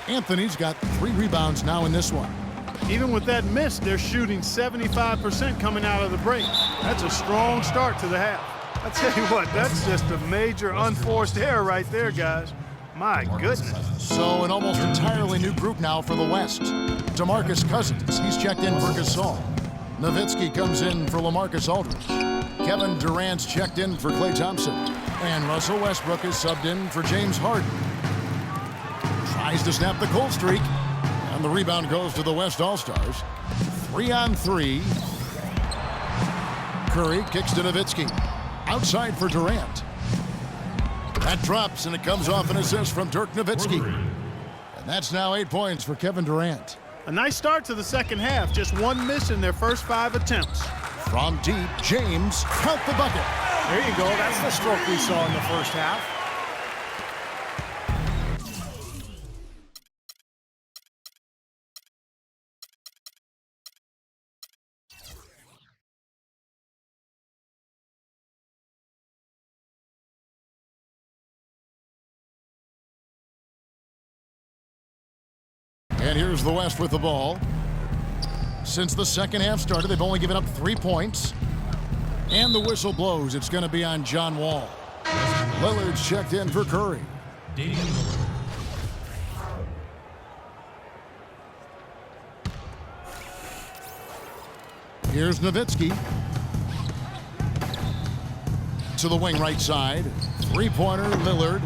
Anthony's got 3 rebounds now in this one. Even with that miss, they're shooting 75% coming out of the break. That's a strong start to the half. I tell you what, that's just a major unforced error right there, guys. My goodness. So an almost entirely new group now for the West. DeMarcus Cousins, he's checked in for Gasol. Nowitzki comes in for LaMarcus Aldridge. Kevin Durant's checked in for Klay Thompson. And Russell Westbrook is subbed in for James Harden. Tries to snap the cold streak. And the rebound goes to the West All-Stars. 3-on-3. Curry kicks to Nowitzki. Outside for Durant. That drops, and it comes off an assist from Dirk Nowitzki. And that's now 8 points for Kevin Durant. A nice start to the second half. Just 1 miss in their first 5 attempts. From deep, James, count the bucket. There you go. That's the stroke we saw in the first half. And here's the West with the ball. Since the second half started, they've only given up 3 points. And the whistle blows. It's going to be on John Wall. Lillard's checked in for Curry. Here's Nowitzki. To the wing right side. 3-pointer, Lillard.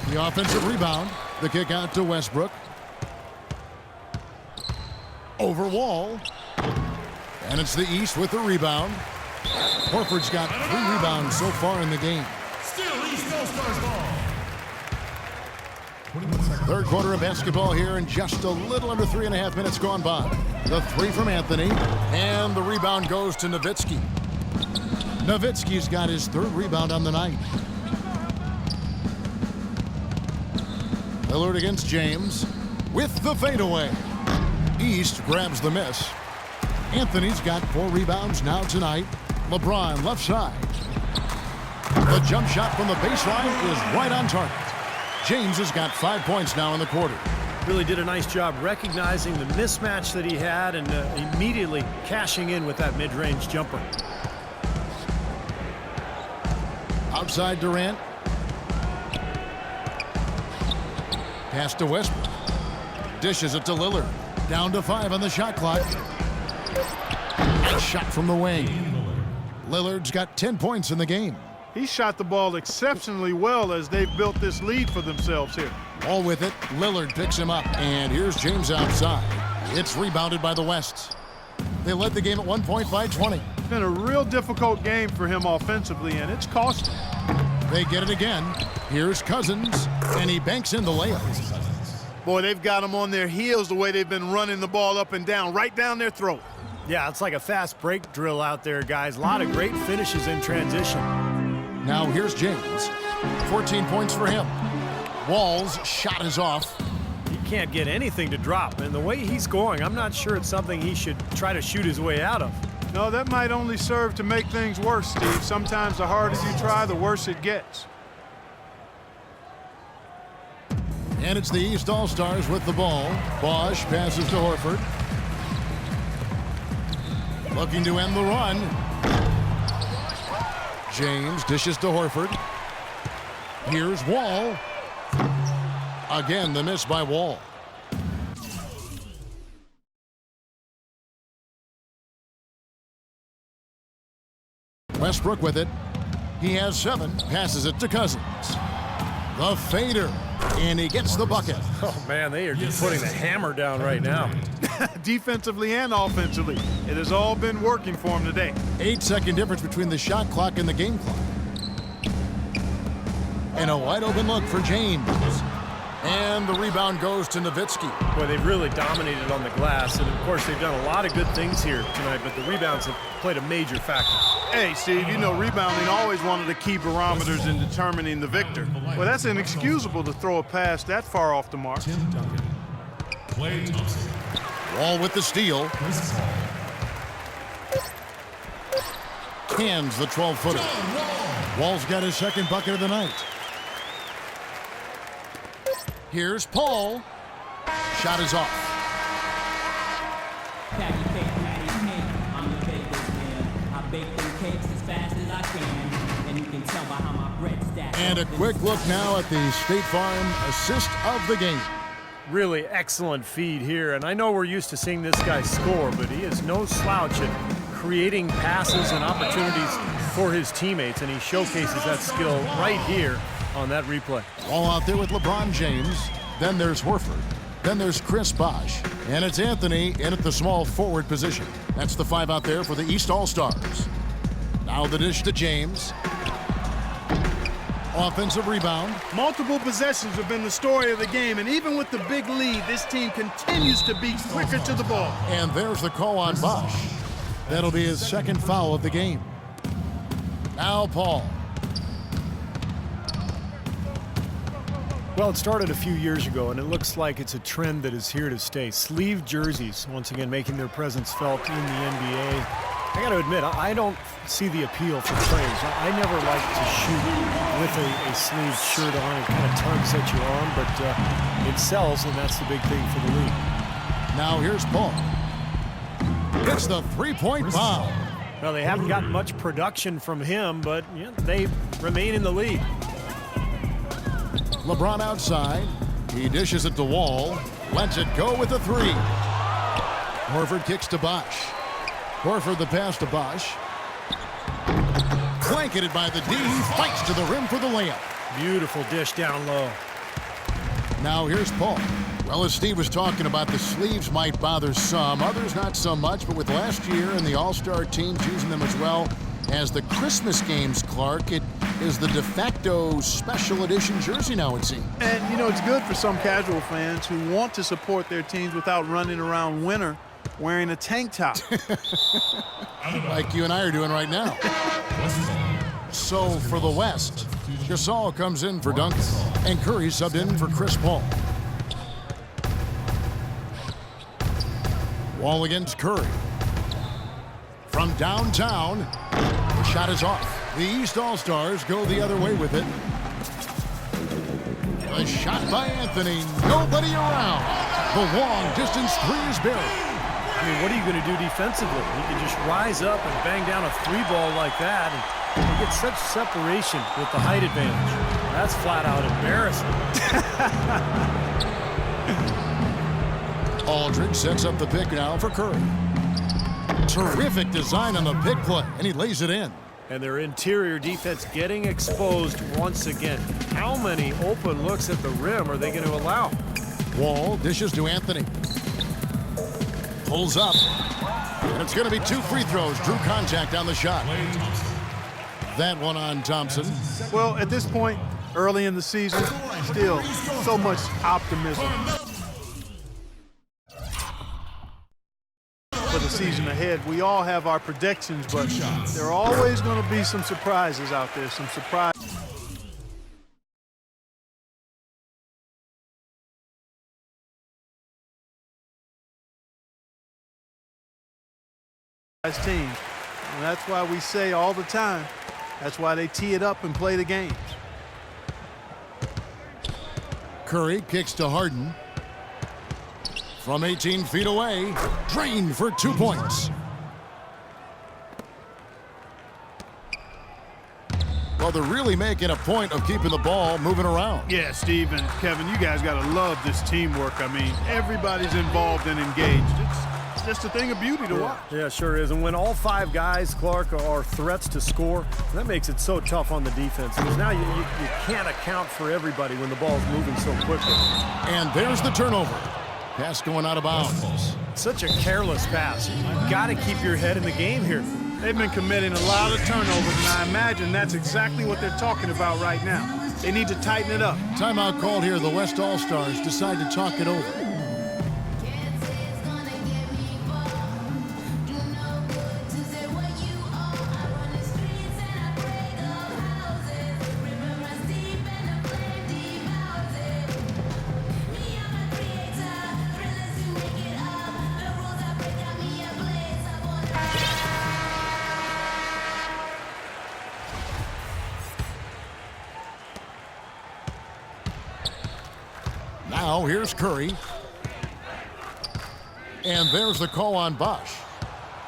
The offensive rebound. The kick out to Westbrook. Over Wall. And it's the East with the rebound. Horford's got 3 rebounds so far in the game. Still East All-Stars ball. Third quarter of basketball here, and just a little under 3.5 minutes gone by. The 3 from Anthony, and the rebound goes to Nowitzki. Nowitzki's got his 3rd rebound on the night. Lillard against James with the fadeaway. East grabs the miss. Anthony's got 4 rebounds now tonight. LeBron left side. The jump shot from the baseline is right on target. James has got 5 points now in the quarter. Really did a nice job recognizing the mismatch that he had and immediately cashing in with that mid-range jumper. Outside Durant. Pass to Westbrook. Dishes it to Lillard. Down to 5 on the shot clock. Nice shot from the wing. Lillard's got 10 points in the game. He shot the ball exceptionally well as they've built this lead for themselves here. All with it, Lillard picks him up, and here's James outside. It's rebounded by the West. They led the game at 1 point by 20. It's been a real difficult game for him offensively, and it's cost him. They get it again. Here's Cousins, and he banks in the layup. Boy, they've got them on their heels the way they've been running the ball up and down, right down their throat. Yeah, it's like a fast break drill out there, guys. A lot of great finishes in transition. Now here's James. 14 points for him. Wall's shot is off. He can't get anything to drop, and the way he's going, I'm not sure it's something he should try to shoot his way out of. No, that might only serve to make things worse, Steve. Sometimes the harder you try, the worse it gets. And it's the East All-Stars with the ball. Bosch passes to Horford. Looking to end the run. James dishes to Horford. Here's Wall. Again, the miss by Wall. Westbrook with it. He has 7. Passes it to Cousins. The fader. And he gets the bucket. Oh, man, they are just putting the hammer down right now. Defensively and offensively. It has all been working for him today. 8-second difference between the shot clock and the game clock. And a wide open look for James. And the rebound goes to Nowitzki. Boy, they've really dominated on the glass, and of course they've done a lot of good things here tonight, but the rebounds have played a major factor. Hey, Steve, you know rebounding always one of the key barometers in determining the victor. Well, that's inexcusable to throw a pass that far off the mark. Tim Duncan. Klay Thompson. Wall with the steal. Hands the 12-footer. Wall's got his 2nd bucket of the night. Here's Paul. Shot is off. Patty cake, patty cake. I'm the baker's man. I bake them cakes as fast as I can. And you can tell by how my bread stacks. And a quick look now at the State Farm assist of the game. Really excellent feed here, and I know we're used to seeing this guy score, but he is no slouch at creating passes and opportunities for his teammates, and he showcases that skill right here on that replay. All out there with LeBron James. Then there's Horford. Then there's Chris Bosh. And it's Anthony in at the small forward position. That's the 5 out there for the East All-Stars. Now the dish to James. Offensive rebound. Multiple possessions have been the story of the game, and even with the big lead, this team continues to be quicker to the ball. And there's the call on Bosh. That'll be his second foul of the game. Now Paul. Well, it started a few years ago, and it looks like it's a trend that is here to stay. Sleeve jerseys, once again, making their presence felt in the NBA. I got to admit, I don't see the appeal for players. I never like to shoot with a sleeved shirt on. It kind of tugs at your arm, but it sells, and that's the big thing for the league. Now here's Paul. It's the three-point bomb. Well, they haven't gotten much production from him, but yeah, they remain in the lead. LeBron outside. He dishes it to Wall. Lets it go with a 3. Horford kicks to Bosh. Horford the pass to Bosh. Blanketed by the D. He fights to the rim for the layup. Beautiful dish down low. Now here's Paul. Well, as Steve was talking about, the sleeves might bother some, others not so much, but with last year and the All-Star teams using them as well as the Christmas games, Clark, it is the de facto special edition jersey now, it seems. And, you know, it's good for some casual fans who want to support their teams without running around winter wearing a tank top. Like you and I are doing right now. So for the West, Gasol comes in for Duncan, and Curry subbed in for Chris Paul. Wall against Curry. From downtown, the shot is off. The East All-Stars go the other way with it. A shot by Anthony. Nobody around. The long-distance 3 is buried. I mean, what are you going to do defensively? He can just rise up and bang down a 3-ball like that, and he gets such separation with the height advantage. That's flat out embarrassing. Aldridge sets up the pick now for Curry. Terrific design on the pick play, and he lays it in. And their interior defense getting exposed once again. How many open looks at the rim are they going to allow? Wall dishes to Anthony. Pulls up. And it's going to be 2 free throws. Drew contact on the shot. That one on Thompson. Well, at this point, early in the season, still so much optimism for the season ahead. We all have our predictions, but there are always going to be some surprises out there, some surprise teams. And that's why we say all the time, that's why they tee it up and play the games. Curry kicks to Harden. From 18 feet away, drained for 2 points. Well, they're really making a point of keeping the ball moving around. Yeah, Steve and Kevin, you guys got to love this teamwork. I mean, everybody's involved and engaged. It's just a thing of beauty to watch. Yeah, sure is. And when all 5 guys, Clark, are threats to score, that makes it so tough on the defense. Because now you can't account for everybody when the ball's moving so quickly. And there's the turnover. Pass going out of bounds. Such a careless pass. You've got to keep your head in the game here. They've been committing a lot of turnovers, and I imagine that's exactly what they're talking about right now. They need to tighten it up. Timeout called here. The West All-Stars decide to talk it over. Now here's Curry. And there's the call on Bosch.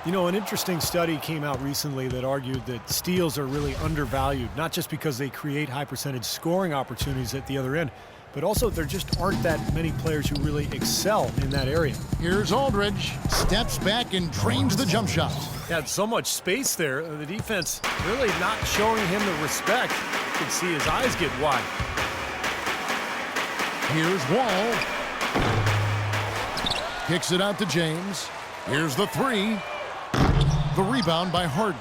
You know, an interesting study came out recently that argued that steals are really undervalued, not just because they create high-percentage scoring opportunities at the other end, but also there just aren't that many players who really excel in that area. Here's Aldridge. Steps back and drains the jump shot. Had so much space there. The defense really not showing him the respect. You can see his eyes get wide. Here's Wall. Kicks it out to James. Here's the three. The rebound by Harden.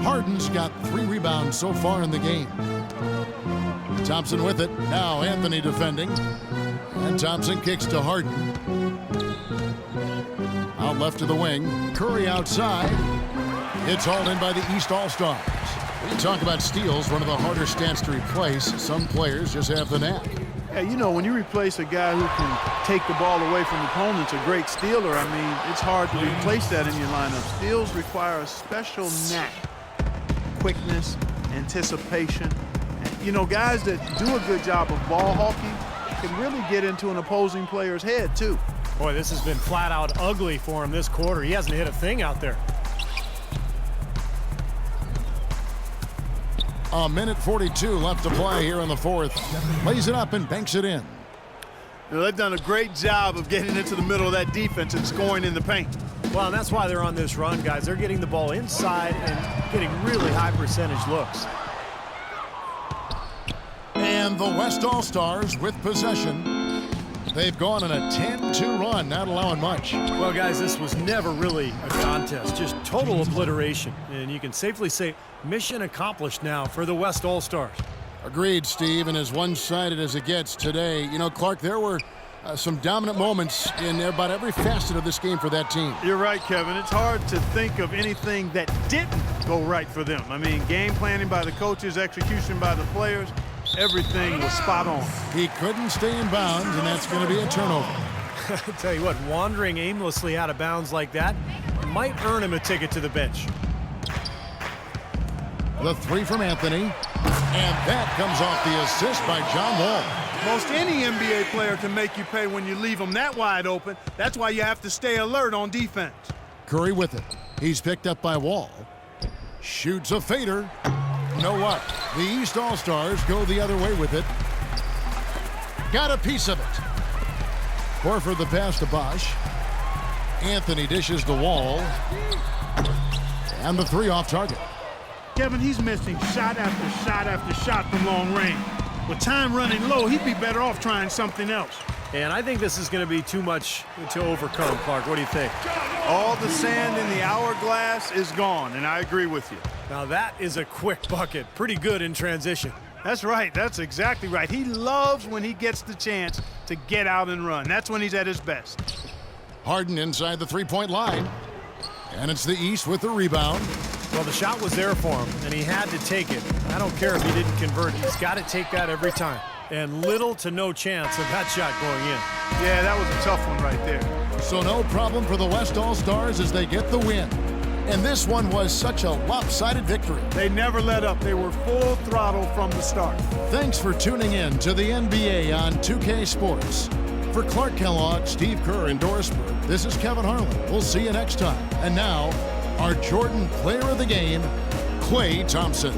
Harden's got 3 rebounds so far in the game. Thompson with it. Now Anthony defending. And Thompson kicks to Harden. Out left to the wing. Curry outside. It's hauled in by the East All-Stars. We talk about steals, one of the harder stats to replace. Some players just have the knack. Yeah, you know, when you replace a guy who can take the ball away from opponents, a great stealer, I mean, it's hard to replace that in your lineup. Steals require a special knack, quickness, anticipation. And, you know, guys that do a good job of ball hawking can really get into an opposing player's head, too. Boy, this has been flat out ugly for him this quarter. He hasn't hit a thing out there. A minute 42 left to play here in the fourth. Lays it up and banks it in. You know, they've done a great job of getting into the middle of that defense and scoring in the paint. Well, and that's why they're on this run, guys. They're getting the ball inside and getting really high percentage looks. And the West All-Stars with possession. They've gone on a 10-2 run, not allowing much. Well, guys, this was never really a contest, just total obliteration. And you can safely say mission accomplished now for the West All-Stars. Agreed, Steve, and as one-sided as it gets today. You know, Clark, there were some dominant moments in about every facet of this game for that team. You're right, Kevin. It's hard to think of anything that didn't go right for them. I mean, game planning by the coaches, execution by the players, everything was spot on. He couldn't stay in bounds, and that's going to be a turnover. I tell you what, wandering aimlessly out of bounds like that might earn him a ticket to the bench. The three from Anthony, and that comes off the assist by John Wall. Most any NBA player can make you pay when you leave them that wide open. That's why you have to stay alert on defense. Curry with it. He's picked up by Wall. Shoots a fader. No luck. The East All-Stars go the other way with it. Got a piece of it. Horford the pass to Bosch. Anthony dishes the Wall. And the three off target. Kevin, he's missing shot after shot after shot from long range. With time running low, he'd be better off trying something else. And I think this is going to be too much to overcome, Clark. What do you think? All the sand in the hourglass is gone, and I agree with you. Now that is a quick bucket. Pretty good in transition. That's right. That's exactly right. He loves when he gets the chance to get out and run. That's when he's at his best. Harden inside the three-point line. And it's the East with the rebound. Well, the shot was there for him, and he had to take it. I don't care if he didn't convert. He's got to take that every time. And little to no chance of that shot going in. Yeah, that was a tough one right there. So no problem for the West All-Stars as they get the win. And this one was such a lopsided victory. They never let up. They were full throttle from the start. Thanks for tuning in to the NBA on 2K Sports. For Clark Kellogg, Steve Kerr, and Doris Burke, this is Kevin Harlan. We'll see you next time. And now, our Jordan Player of the Game, Klay Thompson.